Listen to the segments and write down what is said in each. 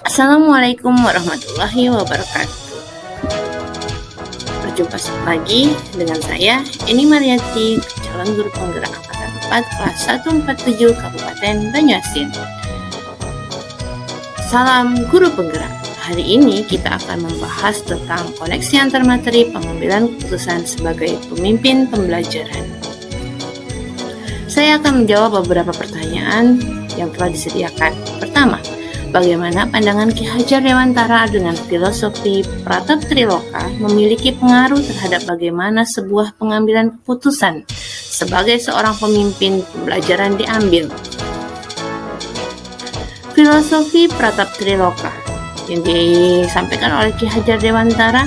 Assalamualaikum warahmatullahi wabarakatuh. Berjumpa lagi dengan saya, Eni Mariati, calon guru penggerak angkatan 4 kelas 147 Kabupaten Banyuasin. Salam guru penggerak. Hari ini kita akan membahas tentang koneksi antar materi pengambilan keputusan sebagai pemimpin pembelajaran. Saya akan menjawab beberapa pertanyaan yang telah disediakan. Pertama, bagaimana pandangan Ki Hajar Dewantara dengan filosofi Pratap Triloka memiliki pengaruh terhadap bagaimana sebuah pengambilan keputusan sebagai seorang pemimpin pembelajaran diambil? Filosofi Pratap Triloka yang disampaikan oleh Ki Hajar Dewantara,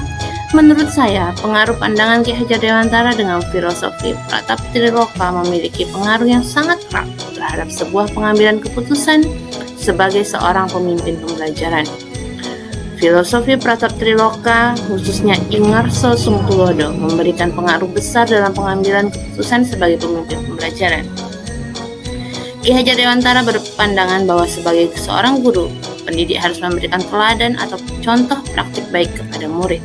menurut saya, pengaruh pandangan Ki Hajar Dewantara dengan filosofi Pratap Triloka memiliki pengaruh yang sangat erat terhadap sebuah pengambilan keputusan sebagai seorang pemimpin pembelajaran. Filosofi Pratap Triloka, khususnya Ingarso Sungkulodo, memberikan pengaruh besar dalam pengambilan keputusan sebagai pemimpin pembelajaran. Ki Hajar Dewantara berpandangan bahwa sebagai seorang guru, pendidik harus memberikan teladan atau contoh praktik baik kepada murid.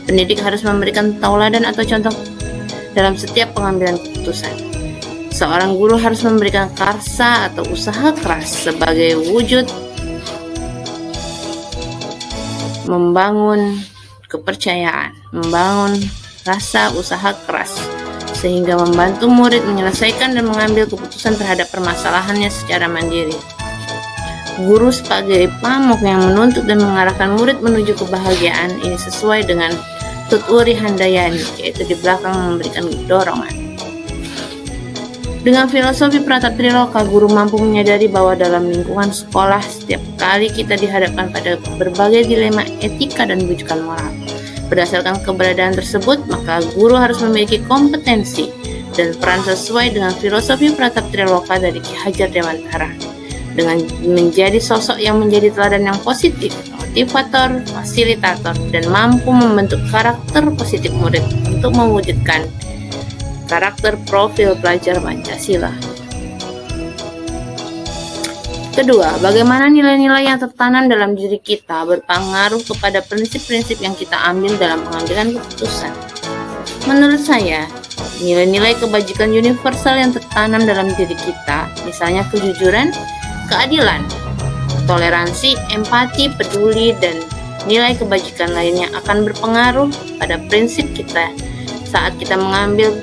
Pendidik harus memberikan tauladan atau contoh dalam setiap pengambilan keputusan. Seorang guru harus memberikan karsa atau usaha keras sebagai wujud membangun kepercayaan, membangun rasa usaha keras, sehingga membantu murid menyelesaikan dan mengambil keputusan terhadap permasalahannya secara mandiri. Guru sebagai pamuk yang menuntut dan mengarahkan murid menuju kebahagiaan ini sesuai dengan Tuturi Handayani, yaitu di belakang memberikan dorongan. Dengan filosofi Pratap Triloka, guru mampu menyadari bahwa dalam lingkungan sekolah setiap kali kita dihadapkan pada berbagai dilema etika dan bujukan moral. Berdasarkan keberadaan tersebut, maka guru harus memiliki kompetensi dan peran sesuai dengan filosofi Pratap Triloka dari Ki Hajar Dewantara, dengan menjadi sosok yang menjadi teladan yang positif, motivator, fasilitator, dan mampu membentuk karakter positif murid untuk mewujudkan karakter profil pelajar Pancasila. Kedua, bagaimana nilai-nilai yang tertanam dalam diri kita berpengaruh kepada prinsip-prinsip yang kita ambil dalam pengambilan keputusan. Menurut saya, nilai-nilai kebajikan universal yang tertanam dalam diri kita, misalnya kejujuran, keadilan, toleransi, empati, peduli, dan nilai kebajikan lainnya akan berpengaruh pada prinsip kita saat kita mengambil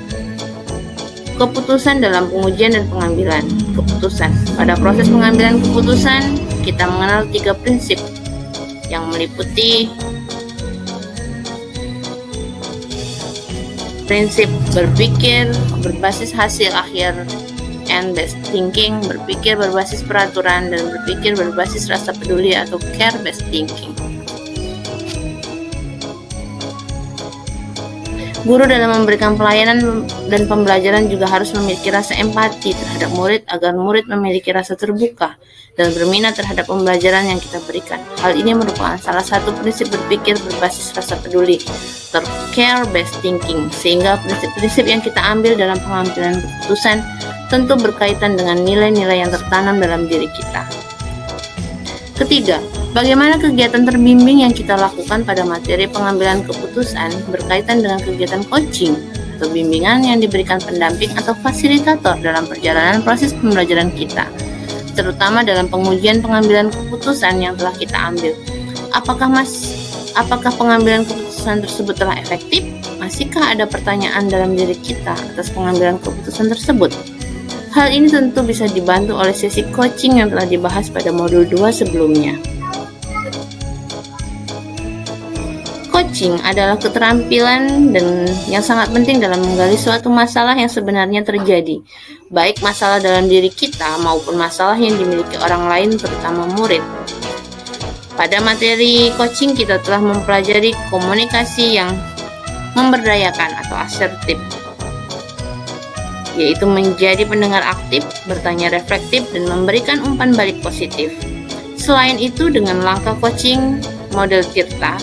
keputusan dalam pengujian dan pengambilan keputusan. Pada proses pengambilan keputusan, kita mengenal 3 prinsip yang meliputi prinsip berpikir berbasis hasil akhir and based thinking, berpikir berbasis peraturan, dan berpikir berbasis rasa peduli atau care based thinking. Guru dalam memberikan pelayanan dan pembelajaran juga harus memiliki rasa empati terhadap murid agar murid memiliki rasa terbuka dan berminat terhadap pembelajaran yang kita berikan. Hal ini merupakan salah satu prinsip berpikir berbasis rasa peduli atau care based thinking, sehingga prinsip-prinsip yang kita ambil dalam pengambilan keputusan tentu berkaitan dengan nilai-nilai yang tertanam dalam diri kita. Ketiga, bagaimana kegiatan terbimbing yang kita lakukan pada materi pengambilan keputusan berkaitan dengan kegiatan coaching atau bimbingan yang diberikan pendamping atau fasilitator dalam perjalanan proses pembelajaran kita, terutama dalam pengujian pengambilan keputusan yang telah kita ambil. Apakah pengambilan keputusan tersebut telah efektif? Masihkah ada pertanyaan dalam diri kita atas pengambilan keputusan tersebut? Hal ini tentu bisa dibantu oleh sesi coaching yang telah dibahas pada modul 2 sebelumnya. Coaching adalah keterampilan dan yang sangat penting dalam menggali suatu masalah yang sebenarnya terjadi, baik masalah dalam diri kita maupun masalah yang dimiliki orang lain, terutama murid. Pada materi coaching kita telah mempelajari komunikasi yang memberdayakan atau asertif, yaitu menjadi pendengar aktif, bertanya reflektif, dan memberikan umpan balik positif. Selain itu, dengan langkah coaching model Tirta,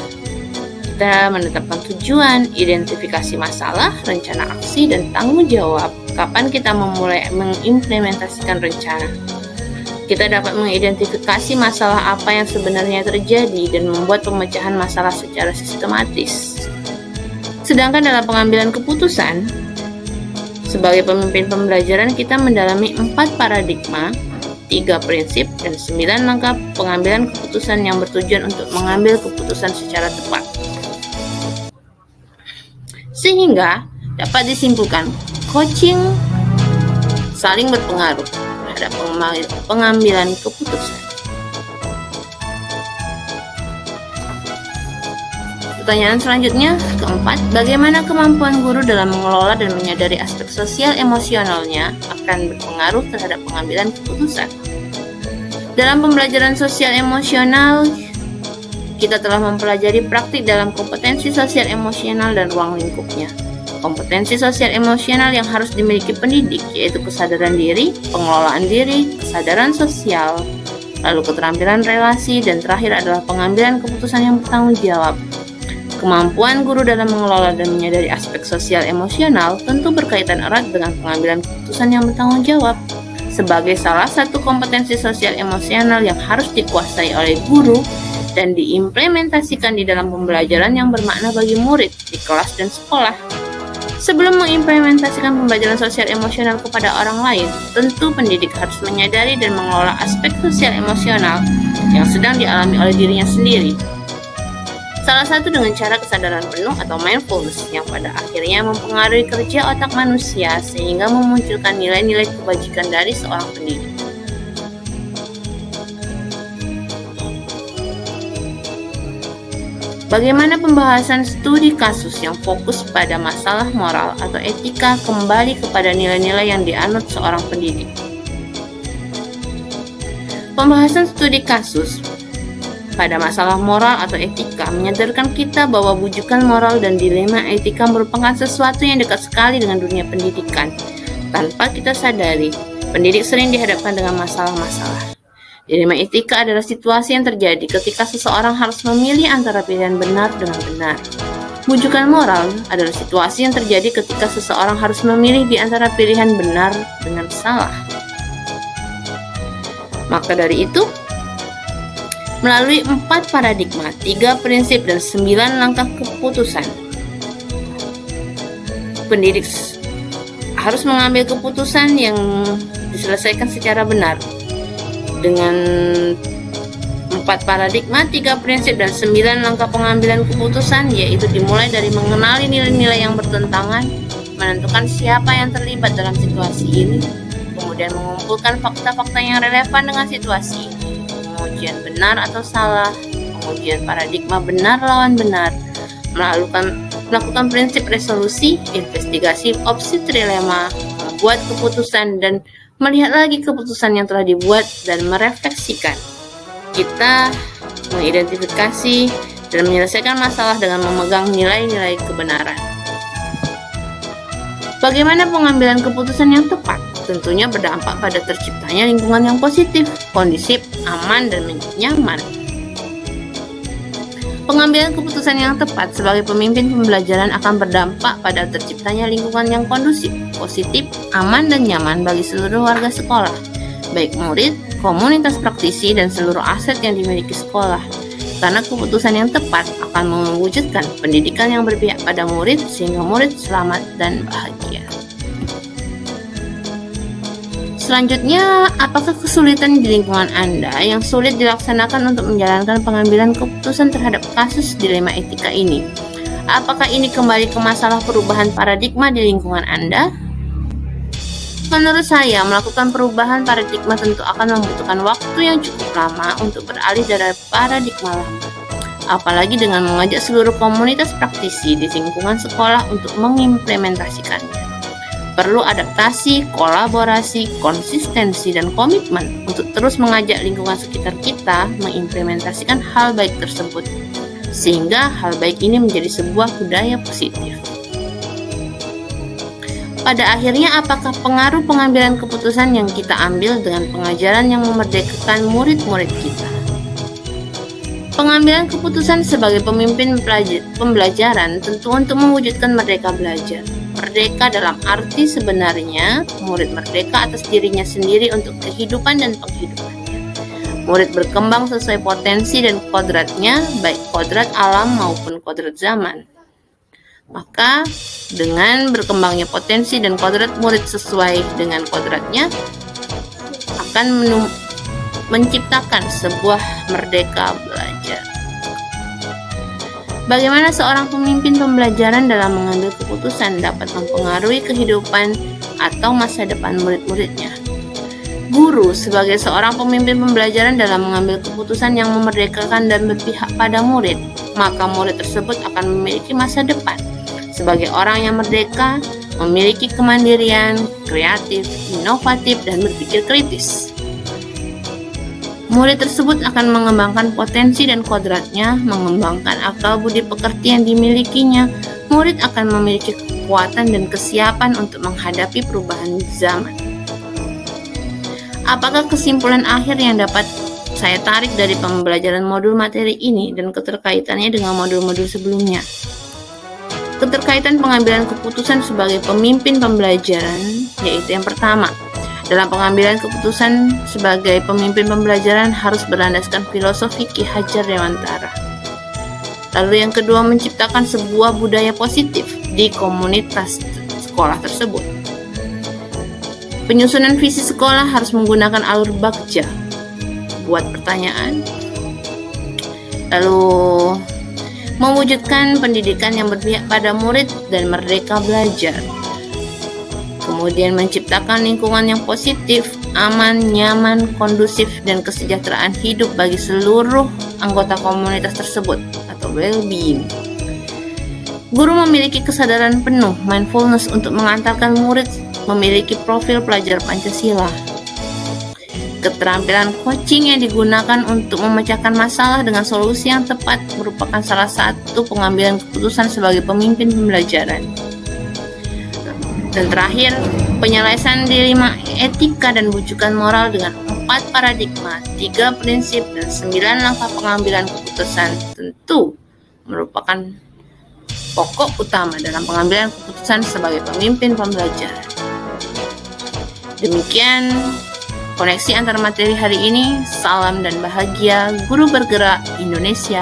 kita menetapkan tujuan, identifikasi masalah, rencana aksi, dan tanggung jawab kapan kita memulai mengimplementasikan rencana. Kita dapat mengidentifikasi masalah apa yang sebenarnya terjadi dan membuat pemecahan masalah secara sistematis. Sedangkan dalam pengambilan keputusan, sebagai pemimpin pembelajaran kita mendalami 4 paradigma, 3 prinsip, dan 9 langkah pengambilan keputusan yang bertujuan untuk mengambil keputusan secara tepat. Sehingga dapat disimpulkan, coaching saling berpengaruh terhadap pengambilan keputusan. Pertanyaan selanjutnya, keempat, bagaimana kemampuan guru dalam mengelola dan menyadari aspek sosial emosionalnya akan berpengaruh terhadap pengambilan keputusan? Dalam pembelajaran sosial emosional, kita telah mempelajari praktik dalam kompetensi sosial emosional dan ruang lingkupnya. Kompetensi sosial emosional yang harus dimiliki pendidik yaitu kesadaran diri, pengelolaan diri, kesadaran sosial, lalu keterampilan relasi, dan terakhir adalah pengambilan keputusan yang bertanggung jawab. Kemampuan guru dalam mengelola dan menyadari aspek sosial emosional tentu berkaitan erat dengan pengambilan keputusan yang bertanggung jawab. Sebagai salah satu kompetensi sosial emosional yang harus dikuasai oleh guru dan diimplementasikan di dalam pembelajaran yang bermakna bagi murid di kelas dan sekolah. Sebelum mengimplementasikan pembelajaran sosial emosional kepada orang lain, tentu pendidik harus menyadari dan mengelola aspek sosial emosional yang sedang dialami oleh dirinya sendiri. Salah satu dengan cara kesadaran penuh atau mindfulness yang pada akhirnya mempengaruhi kerja otak manusia sehingga memunculkan nilai-nilai kebajikan dari seorang pendidik. Bagaimana pembahasan studi kasus yang fokus pada masalah moral atau etika kembali kepada nilai-nilai yang dianut seorang pendidik? Pembahasan studi kasus pada masalah moral atau etika menyadarkan kita bahwa bujukan moral dan dilema etika merupakan sesuatu yang dekat sekali dengan dunia pendidikan. Tanpa kita sadari, pendidik sering dihadapkan dengan masalah-masalah. Dilema etika adalah situasi yang terjadi ketika seseorang harus memilih antara pilihan benar dengan benar. Bujukan moral adalah situasi yang terjadi ketika seseorang harus memilih di antara pilihan benar dengan salah. Maka dari itu, melalui 4 paradigma, 3 prinsip, dan 9 langkah keputusan, pendidik harus mengambil keputusan yang diselesaikan secara benar. Dengan 4 paradigma, 3 prinsip, dan 9 langkah pengambilan keputusan, yaitu dimulai dari mengenali nilai-nilai yang bertentangan, menentukan siapa yang terlibat dalam situasi ini, kemudian mengumpulkan fakta-fakta yang relevan dengan situasi ini, pengujian benar atau salah, pengujian paradigma benar lawan benar, melakukan prinsip resolusi, investigasi opsi trilema, membuat keputusan dan melihat lagi keputusan yang telah dibuat dan merefleksikan. Kita mengidentifikasi dan menyelesaikan masalah dengan memegang nilai-nilai kebenaran. Bagaimana pengambilan keputusan yang tepat? Tentunya berdampak pada terciptanya lingkungan yang positif, kondusif, aman, dan nyaman. Pengambilan keputusan yang tepat sebagai pemimpin pembelajaran akan berdampak pada terciptanya lingkungan yang kondusif, positif, aman, dan nyaman bagi seluruh warga sekolah, baik murid, komunitas praktisi, dan seluruh aset yang dimiliki sekolah. Karena keputusan yang tepat akan mewujudkan pendidikan yang berpihak pada murid sehingga murid selamat dan bahagia. Selanjutnya, apakah kesulitan di lingkungan Anda yang sulit dilaksanakan untuk menjalankan pengambilan keputusan terhadap kasus dilema etika ini? Apakah ini kembali ke masalah perubahan paradigma di lingkungan Anda? Menurut saya, melakukan perubahan paradigma tentu akan membutuhkan waktu yang cukup lama untuk beralih dari paradigma lama. Apalagi dengan mengajak seluruh komunitas praktisi di lingkungan sekolah untuk mengimplementasikannya. Perlu adaptasi, kolaborasi, konsistensi, dan komitmen untuk terus mengajak lingkungan sekitar kita mengimplementasikan hal baik tersebut, sehingga hal baik ini menjadi sebuah budaya positif. Pada akhirnya, apakah pengaruh pengambilan keputusan yang kita ambil dengan pengajaran yang memerdekakan murid-murid kita? Pengambilan keputusan sebagai pemimpin pembelajaran tentu untuk mewujudkan merdeka belajar. Merdeka dalam arti sebenarnya, murid merdeka atas dirinya sendiri untuk kehidupan dan penghidupannya. Murid berkembang sesuai potensi dan kodratnya, baik kodrat alam maupun kodrat zaman. Maka dengan berkembangnya potensi dan kodrat murid sesuai dengan kodratnya, akan menciptakan sebuah merdeka belajar. Bagaimana seorang pemimpin pembelajaran dalam mengambil keputusan dapat mempengaruhi kehidupan atau masa depan murid-muridnya? Guru sebagai seorang pemimpin pembelajaran dalam mengambil keputusan yang memerdekakan dan berpihak pada murid, maka murid tersebut akan memiliki masa depan sebagai orang yang merdeka, memiliki kemandirian, kreatif, inovatif, dan berpikir kritis. Murid tersebut akan mengembangkan potensi dan kodratnya, mengembangkan akal budi pekerti yang dimilikinya. Murid akan memiliki kekuatan dan kesiapan untuk menghadapi perubahan zaman. Apakah kesimpulan akhir yang dapat saya tarik dari pembelajaran modul materi ini dan keterkaitannya dengan modul-modul sebelumnya? Keterkaitan pengambilan keputusan sebagai pemimpin pembelajaran, yaitu yang pertama, dalam pengambilan keputusan sebagai pemimpin pembelajaran harus berlandaskan filosofi Ki Hajar Dewantara. Lalu yang kedua, menciptakan sebuah budaya positif di komunitas sekolah tersebut. Penyusunan visi sekolah harus menggunakan alur bagja. Buat pertanyaan. Lalu mewujudkan pendidikan yang berpihak pada murid dan merdeka belajar. Kemudian menciptakan lingkungan yang positif, aman, nyaman, kondusif, dan kesejahteraan hidup bagi seluruh anggota komunitas tersebut atau well-being. Guru memiliki kesadaran penuh, mindfulness untuk mengantarkan murid memiliki profil pelajar Pancasila. Keterampilan coaching yang digunakan untuk memecahkan masalah dengan solusi yang tepat merupakan salah satu pengambilan keputusan sebagai pemimpin pembelajaran. Dan terakhir, penyelesaian dilema etika dan bujukan moral dengan 4 paradigma, 3 prinsip, dan 9 langkah pengambilan keputusan tentu merupakan pokok utama dalam pengambilan keputusan sebagai pemimpin pembelajaran. Demikian koneksi antar materi hari ini. Salam dan bahagia, Guru Bergerak Indonesia.